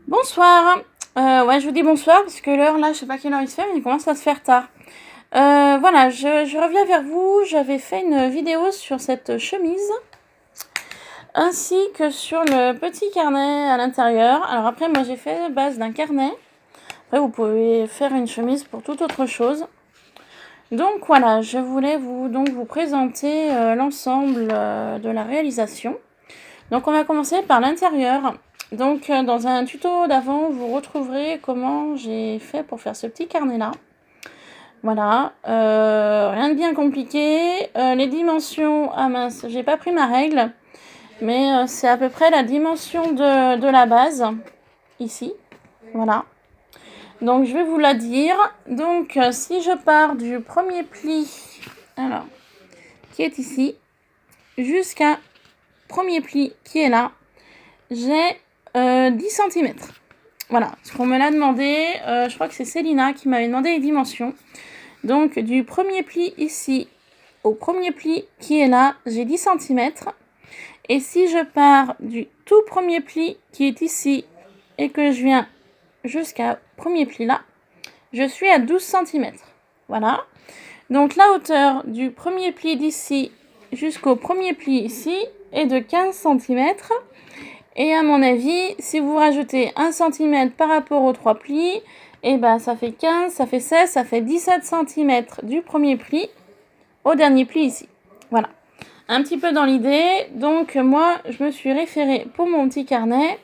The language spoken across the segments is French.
Bonsoir. Ouais, je vous dis bonsoir parce que l'heure là, je sais pas quelle heure il se fait, mais il commence à se faire tard. Voilà, je reviens vers vous. J'avais fait une vidéo sur cette chemise ainsi que sur le petit carnet à l'intérieur. Alors après, moi j'ai fait la base d'un carnet. Après, vous pouvez faire une chemise pour toute autre chose. Donc voilà, je voulais vous présenter l'ensemble de la réalisation. Donc on va commencer par l'intérieur. Donc dans un tuto d'avant, vous retrouverez comment j'ai fait pour faire ce petit carnet-là. Voilà, rien de bien compliqué. Les dimensions, ah mince, j'ai pas pris ma règle, mais c'est à peu près la dimension de la base, ici. Voilà. Donc je vais vous la dire. Donc si je pars du premier pli, alors, qui est ici, jusqu'à premier pli qui est là, j'ai 10 cm. Voilà, ce qu'on me l'a demandé, je crois que c'est Célina qui m'avait demandé les dimensions. Donc du premier pli ici au premier pli qui est là, j'ai 10 cm. Et si je pars du tout premier pli qui est ici et que je viens jusqu'au premier pli là, je suis à 12 cm. Voilà. Donc la hauteur du premier pli d'ici jusqu'au premier pli ici est de 15 cm. Et à mon avis, si vous rajoutez 1 cm par rapport aux 3 plis, et ben ça fait 15, ça fait 16, ça fait 17 cm du premier pli au dernier pli ici. Voilà. Un petit peu dans l'idée. Donc moi, je me suis référée pour mon petit carnet.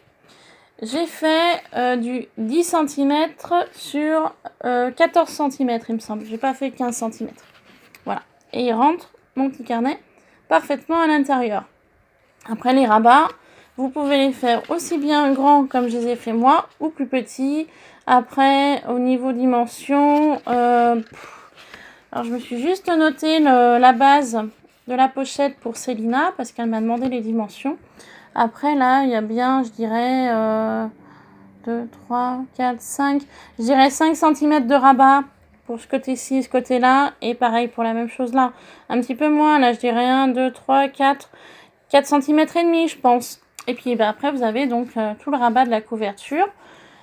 J'ai fait du 10 cm sur 14 cm, il me semble. J'ai pas fait 15 cm. Voilà. Et il rentre, mon petit carnet, parfaitement à l'intérieur. Après les rabats, vous pouvez les faire aussi bien grands comme je les ai fait moi, ou plus petits. Après, au niveau dimension, alors je me suis juste noté la base de la pochette pour Célina, parce qu'elle m'a demandé les dimensions. Après, là, il y a bien, je dirais, 2, 3, 4, 5, je dirais 5 cm de rabat pour ce côté-ci, ce côté-là, et pareil pour la même chose là. Un petit peu moins, là, je dirais 1, 2, 3, 4 cm et demi, je pense. Et puis ben, après, vous avez donc tout le rabat de la couverture.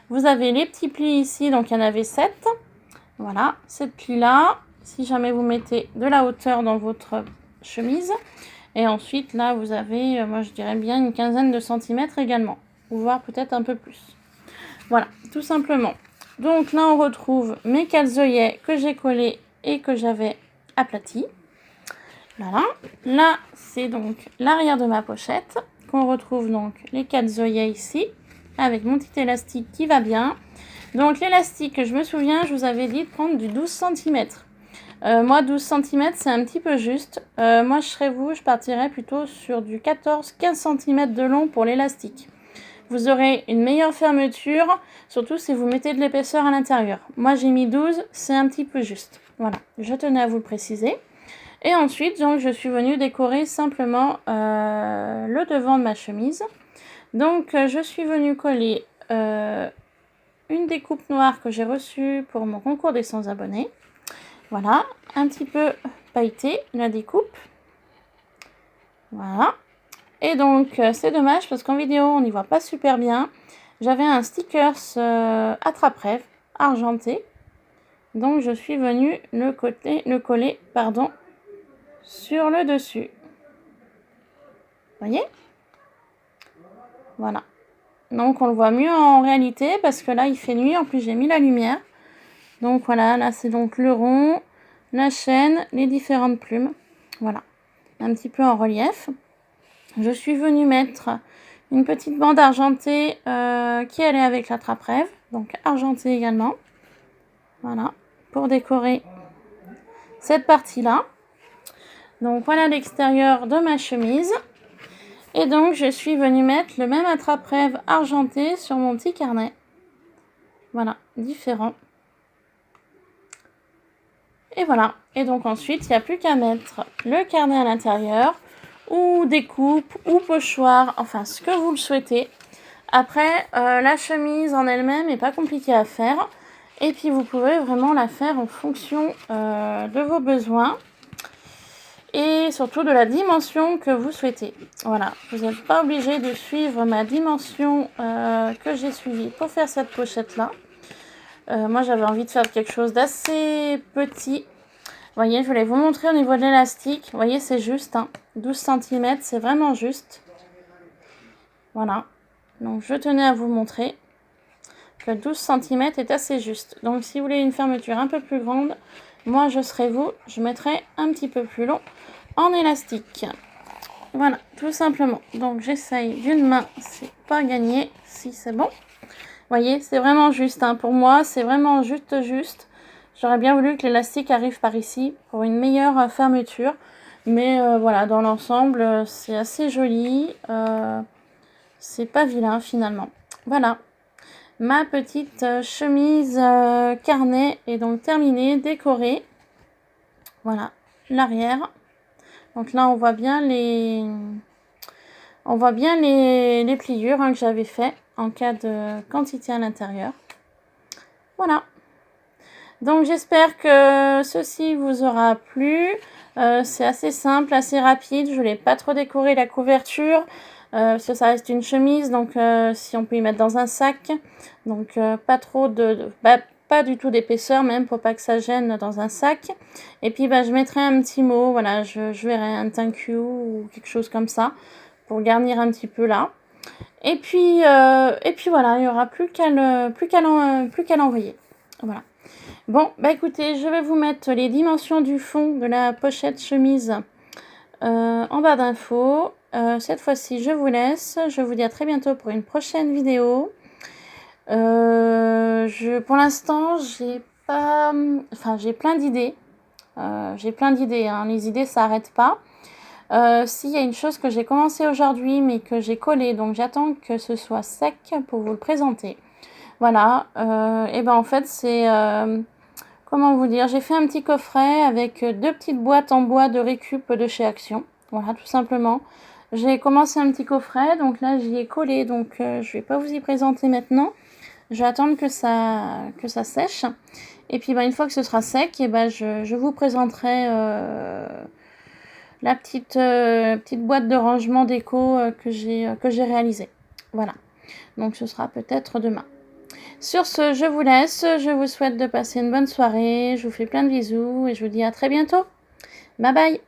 Vous avez les petits plis ici, donc il y en avait 7. Voilà, 7 plis là. Si jamais vous mettez de la hauteur dans votre chemise. Et ensuite, là, vous avez, moi je dirais bien une quinzaine de centimètres également. Ou voire peut-être un peu plus. Voilà, tout simplement. Donc là, on retrouve mes 4 œillets que j'ai collés et que j'avais aplatis. Voilà, là c'est donc l'arrière de ma pochette, qu'on retrouve donc les 4 œillets ici, avec mon petit élastique qui va bien. Donc l'élastique, je me souviens, je vous avais dit de prendre du 12 cm. Moi 12 cm c'est un petit peu juste. Moi je serais vous, je partirais plutôt sur du 14-15 cm de long pour l'élastique. Vous aurez une meilleure fermeture, surtout si vous mettez de l'épaisseur à l'intérieur. Moi j'ai mis 12, c'est un petit peu juste. Voilà, je tenais à vous le préciser. Et ensuite, donc, je suis venue décorer simplement le devant de ma chemise. Donc, je suis venue coller une découpe noire que j'ai reçue pour mon concours des 100 abonnés. Voilà, un petit peu pailleté la découpe. Voilà. Et donc, c'est dommage parce qu'en vidéo, on n'y voit pas super bien. J'avais un stickers attrape-rêve argenté. Donc, je suis venue le coller, sur le dessus. Vous voyez? Voilà. Donc on le voit mieux en réalité parce que là il fait nuit. En plus j'ai mis la lumière. Donc voilà, là c'est donc le rond, la chaîne, les différentes plumes. Voilà. Un petit peu en relief. Je suis venue mettre une petite bande argentée qui allait avec la trappe-rêve. Donc argentée également. Voilà. Pour décorer cette partie-là. Donc voilà l'extérieur de ma chemise. Et donc, je suis venue mettre le même attrape-rêve argenté sur mon petit carnet. Voilà, différent. Et voilà. Et donc ensuite, il n'y a plus qu'à mettre le carnet à l'intérieur, ou des coupes, ou pochoirs, enfin ce que vous le souhaitez. Après, la chemise en elle-même n'est pas compliquée à faire. Et puis, vous pouvez vraiment la faire en fonction de vos besoins. et surtout de la dimension que vous souhaitez. Voilà, vous n'êtes pas obligé de suivre ma dimension que j'ai suivie pour faire cette pochette-là. Moi, j'avais envie de faire quelque chose d'assez petit. Vous voyez, je voulais vous montrer au niveau de l'élastique. Vous voyez, c'est juste, hein, 12 cm, c'est vraiment juste. Voilà, donc je tenais à vous montrer que 12 cm est assez juste. Donc si vous voulez une fermeture un peu plus grande, moi je serai vous, je mettrai un petit peu plus long en élastique. Voilà, tout simplement. Donc j'essaye d'une main, c'est pas gagné, si c'est bon. Vous voyez, c'est vraiment juste, hein. Pour moi, c'est vraiment juste. J'aurais bien voulu que l'élastique arrive par ici pour une meilleure fermeture. Mais voilà, dans l'ensemble, c'est assez joli. C'est pas vilain finalement. Voilà. Ma petite chemise carnet est donc terminée, décorée. Voilà, l'arrière. Donc là, on voit bien les pliures, hein, que j'avais fait en cas de quantité à l'intérieur. Voilà. Donc j'espère que ceci vous aura plu. C'est assez simple, assez rapide. Je ne l'ai pas trop décoré la couverture. Parce que ça reste une chemise, donc si on peut y mettre dans un sac, donc pas trop pas du tout d'épaisseur même pour pas que ça gêne dans un sac. Et puis je mettrai un petit mot, voilà, je verrai un thank you ou quelque chose comme ça pour garnir un petit peu là. Et puis voilà, il n'y aura plus qu'à l'envoyer. Voilà. Bon, écoutez, je vais vous mettre les dimensions du fond de la pochette chemise en barre d'infos. Cette fois-ci, je vous laisse. Je vous dis à très bientôt pour une prochaine vidéo. Pour l'instant, j'ai plein d'idées. Hein. Les idées, ça n'arrête pas. S'il y a une chose que j'ai commencé aujourd'hui, mais que j'ai collé, donc j'attends que ce soit sec pour vous le présenter. Voilà. Et en fait, c'est... comment vous dire, j'ai fait un petit coffret avec 2 petites boîtes en bois de récup de chez Action. Voilà, tout simplement. J'ai commencé un petit coffret, donc là j'y ai collé, donc je vais pas vous y présenter maintenant. Je vais attendre que ça sèche. Et puis une fois que ce sera sec, et je vous présenterai la petite boîte de rangement déco que j'ai réalisée. Voilà, donc ce sera peut-être demain. Sur ce, je vous laisse, je vous souhaite de passer une bonne soirée, je vous fais plein de bisous et je vous dis à très bientôt. Bye bye!